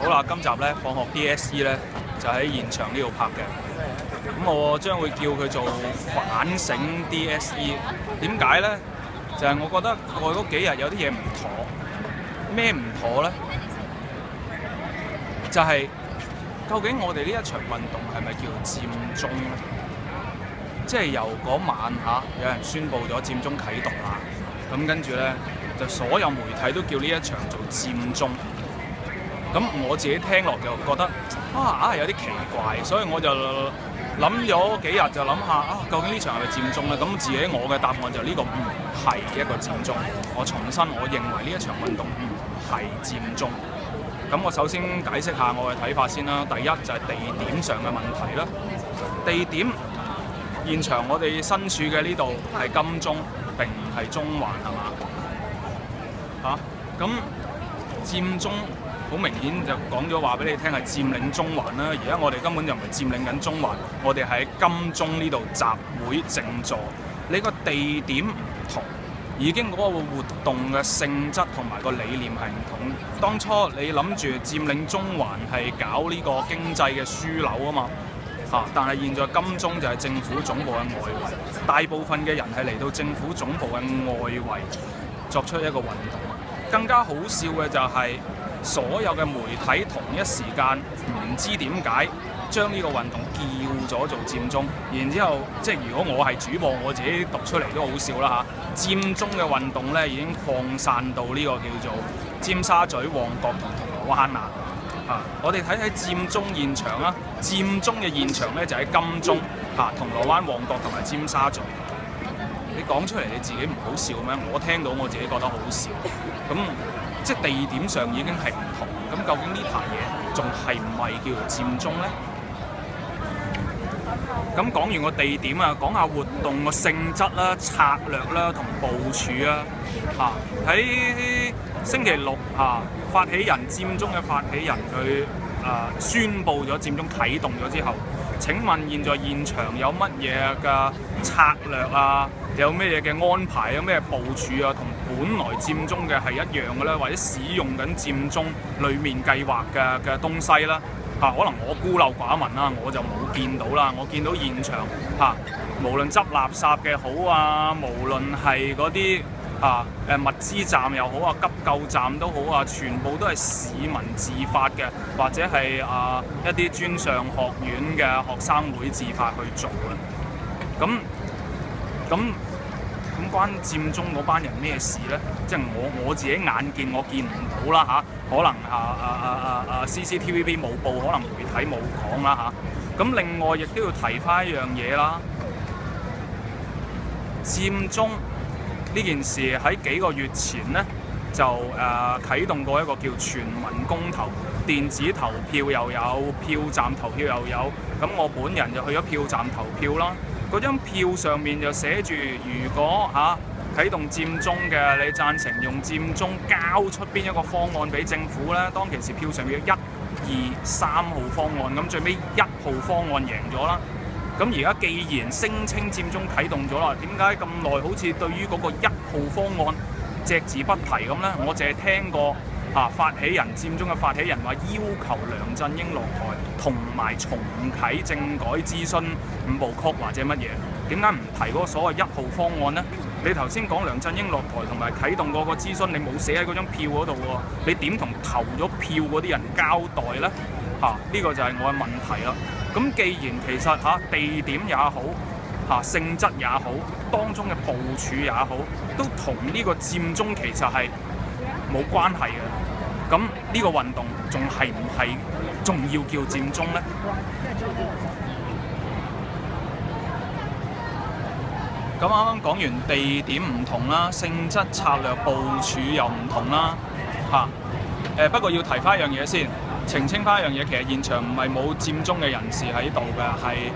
好啦，今集咧放學 DSE 咧就喺現場呢度拍嘅，咁我將會叫佢做反省 DSE。點解咧？就係我覺得過去嗰幾日有啲嘢唔妥。咩唔妥咧？就係究竟我哋呢一場運動係咪叫做佔中咧？即係由嗰晚有人宣布咗佔中啟動啦，咁跟住咧就所有媒體都叫呢一場做佔中。咁我自己聽落就覺得有啲奇怪，所以我就諗咗幾日就諗下究竟呢場係咪佔中咧？咁自己我嘅答案就呢個唔係一個佔中。我重申，我認為呢一場運動唔係佔中。咁我首先解釋下我嘅睇法先啦。第一就係地點上嘅問題啦。地點現場我哋身處嘅呢度係金鐘，並唔係中環，係嘛？咁佔中好明顯就講咗話俾你聽係佔領中環啦。而家我哋根本就唔係佔領緊中環，我哋喺金鐘呢度集會靜坐。你個地點唔同，已經嗰個活動嘅性質同埋個理念係唔同。當初你諗住佔領中環係搞呢個經濟嘅樞紐啊嘛，但係現在金鐘就係政府總部嘅外圍，大部分嘅人係嚟到政府總部嘅外圍作出一個運動。更加好笑嘅就係所有嘅媒體同一時間唔知點解將呢個運動叫咗做佔中，然之後即係如果我係主播，我自己讀出嚟都好笑啦嚇。佔中嘅運動咧已經擴散到呢個叫做尖沙咀、旺角同銅鑼灣啦。我哋睇睇佔中現場啦，佔中嘅現場咧就喺金鐘、銅鑼灣、旺角同埋尖沙咀。你講出嚟你自己唔好笑咩？我聽到我自己覺得好笑。咁即係地點上已經係唔同，咁究竟呢排嘢仲係唔係叫做佔中呢？咁講完個地點講下活動個性質啦、策略啦同部署啊。喺星期六發起人佔中嘅發起人佢宣布咗佔中啟動咗之後，請問現在現場有乜嘢嘅策略有咩嘢嘅安排，有咩部署同本來佔中嘅係一樣嘅咧，或者使用緊佔中裡面計劃嘅東西啦？可能我孤陋寡聞啦，我就冇見到啦。我見到現場無論執垃圾嘅好無論係嗰啲物資站又好急救站都好全部都係市民自發嘅，或者係一啲專上學院嘅學生會自發去做嘅。咁關佔中嗰班人咩事呢？即係我自己眼見我見唔到啦可能CCTV 冇報，可能媒體冇講啦咁另外亦都要提翻一樣嘢啦，佔中呢件事喺幾個月前呢，就啟動過一個叫全民公投，電子投票又有，票站投票又有。咁我本人就去咗票站投票啦。嗰張票上面就寫住，如果啟動佔中嘅，你贊成用佔中交出邊一個方案俾政府呢？當其時票上面有1、2、3號方案，咁最尾1號方案贏咗啦。咁而家既然聲稱佔中啟動咗啦，點解咁耐好似對於嗰個1號方案隻字不提咁呢？我淨係聽過發起人佔中嘅發起人話要求梁振英落台，同埋重啟政改諮詢5部曲或者乜嘢？點解唔提嗰個所謂1號方案呢？你頭先講梁振英落台同埋啟動嗰個諮詢，你冇寫喺嗰張票嗰度喎，你點同投咗票嗰啲人交代呢？呢個就係我嘅問題啦。咁既然其實地點也好，性質也好，當中嘅部署也好，都同呢個佔中其實係冇關係嘅。咁呢個運動仲係唔係仲要叫佔中呢？咁啱啱講完地點唔同啦，性質策略部署又唔同啦。不過要提翻一樣嘢先，澄清翻一樣嘢，其實現場唔係冇佔中嘅人士喺度嘅，係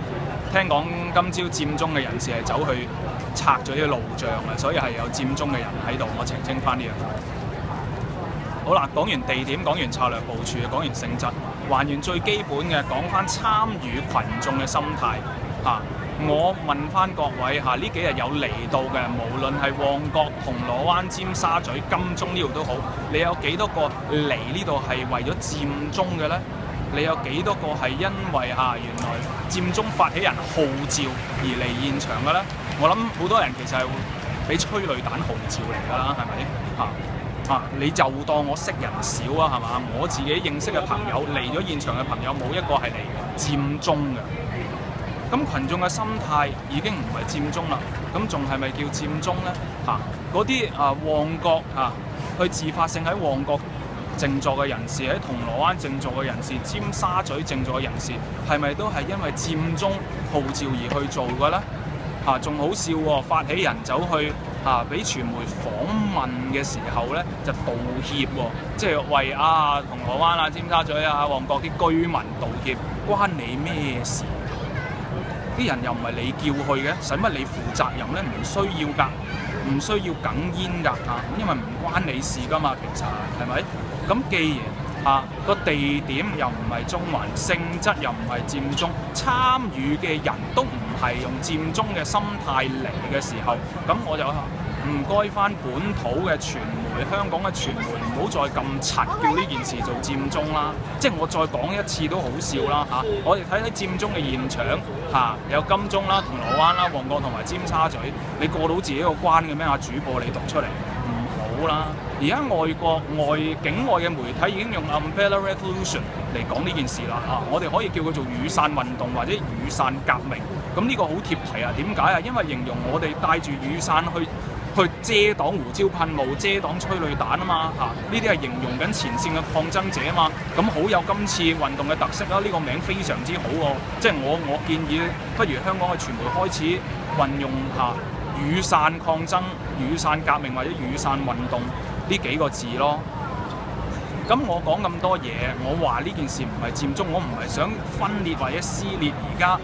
聽講今朝佔中嘅人士係走去拆咗啲路障嘅，所以係有佔中嘅人喺度。我澄清翻呢樣嘢。好啦，講完地點，講完策略部署，講完性質，還原最基本嘅，講翻參與群眾嘅心態。我問翻各位嚇，呢幾日有嚟到嘅，無論係旺角、銅鑼灣、尖沙咀、金鐘呢度都好，你有幾多個嚟呢度係為咗佔中嘅呢？你有幾多個係因為原來佔中發起人號召而嚟現場嘅呢？我諗好多人其實係會俾催淚彈號召嚟㗎啦，係咪？你就當我識人少啊，係嘛？我自己認識嘅朋友嚟咗現場嘅朋友，冇一個係嚟佔中嘅。咁群眾嘅心態已經唔係佔中啦，咁仲係咪叫佔中呢？嗰啲旺角去自發性喺旺角靜坐嘅人士，喺銅鑼灣靜坐嘅人士，尖沙咀靜坐嘅人士，係咪都係因為佔中號召而去做嘅呢？仲好笑喎！發起人走去俾傳媒訪問嘅時候咧，就道歉喎，即係為銅鑼灣尖沙咀旺角啲居民道歉，關你咩事？啲人又唔係你叫去嘅，使乜你負責任咧？唔需要㗎，唔需要哽咽㗎因為唔關你事㗎嘛，其實係咪？咁既然個地點又唔係中環，性質又唔係佔中，參與嘅人都唔係用佔中嘅心態嚟嘅時候，咁我就唔該翻本土嘅傳媒，香港嘅傳媒唔好再咁柒叫呢件事做佔中啦。即係我再講一次都好笑啦我哋睇睇佔中嘅現場有金鐘啦、銅鑼灣啦、旺角同埋尖沙咀，你過到自己個關嘅咩？主播你讀出嚟唔好啦。而家境外嘅媒體已經用 Umbrella Revolution 嚟講呢件事啦我哋可以叫佢做雨傘運動或者雨傘革命。咁呢個好貼題點解因為形容我哋帶住雨傘去遮擋胡椒噴霧、遮擋催淚彈嘛呢啲係形容緊前線嘅抗爭者嘛。咁好有今次運動嘅特色啦，呢個名非常之好即係我建議，不如香港嘅傳媒開始運用雨傘抗爭、雨傘革命或者雨傘運動呢幾個字咯。咁我講咁多嘢，我話呢件事唔係佔中，我唔係想分裂或者撕裂而家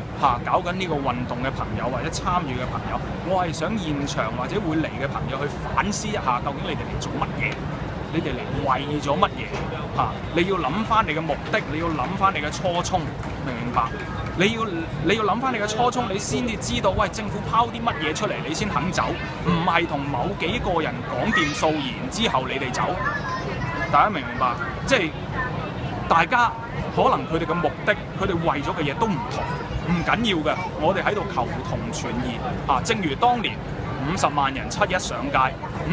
搞緊呢個運動嘅朋友或者參與嘅朋友，我係想現場或者會嚟嘅朋友去反思一下，究竟你哋嚟做乜嘢？你哋嚟為咗乜嘢？你要諗翻你嘅目的，你要諗翻你嘅初衷，明唔明白？你要諗翻你嘅初衷，你先至知道，喂，政府拋啲乜嘢出嚟，你先肯走，唔係同某幾個人講掂數，然之後你哋走。大家明唔明白？即係大家可能佢哋嘅目的，佢哋為咗嘅嘢都唔同，唔緊要嘅。我哋喺度求同存異正如當年50萬人七一上街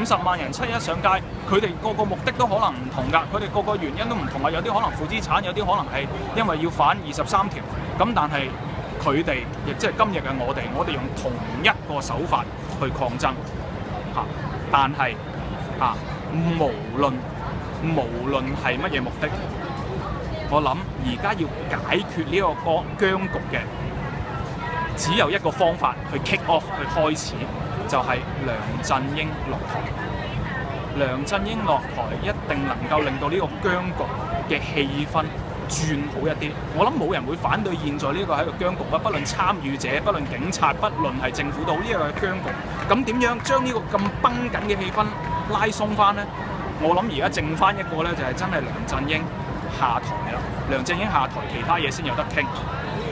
，50萬人七一上街，佢哋個目的都可能唔同㗎，佢哋個原因都唔同有啲可能負資產，有啲可能係因為要反23條。咁但係佢哋亦即係今日嘅我哋用同一個手法去抗爭但係無論係乜嘢目的，我諗而家要解決呢個僵局嘅，只有一個方法去 kick off 去開始，就係梁振英落台。梁振英落台一定能夠令到呢個僵局嘅氣氛轉好一啲。我諗冇人會反對現在呢個係一個僵局不論參與者，不論警察，不論係政府都好，呢個係僵局。咁點樣將呢個咁繃緊嘅氣氛拉鬆翻呢？我諗而家剩翻一個咧，就係真係梁振英下台啦。梁振英下台，其他嘢先有得傾。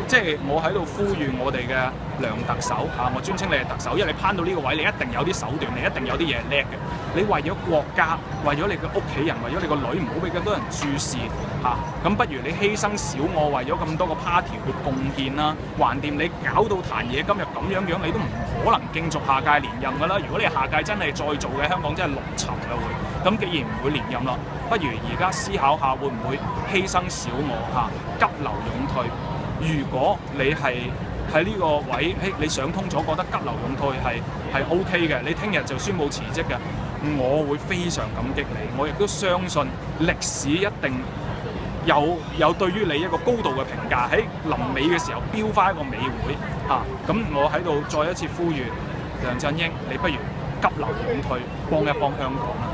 即係我喺度呼籲我哋嘅梁特首我尊稱你係特首，因為你攀到呢個位，你一定有啲手段，你一定有啲嘢叻嘅。你為咗國家，為咗你嘅屋企人，為咗你個女，唔好俾咁多人注視咁不如你犧牲小我，為咗咁多個 party 去貢獻啦。橫掂你搞到壇嘢，今日咁樣，你都唔可能競逐下屆連任㗎啦。如果你下屆真係再做嘅，香港真係落沉嘅會。咁既然唔會連任啦，不如而家思考下會唔會犧牲小我急流勇退。如果你係喺呢個位，你想通咗，覺得急流勇退係 OK 嘅，你聽日就宣佈辭職嘅，我會非常感激你。我亦都相信歷史一定有對於你一個高度嘅評價，喺臨尾嘅時候標翻一個美會咁我喺度再一次呼籲梁振英，你不如急流勇退，幫一幫香港啦。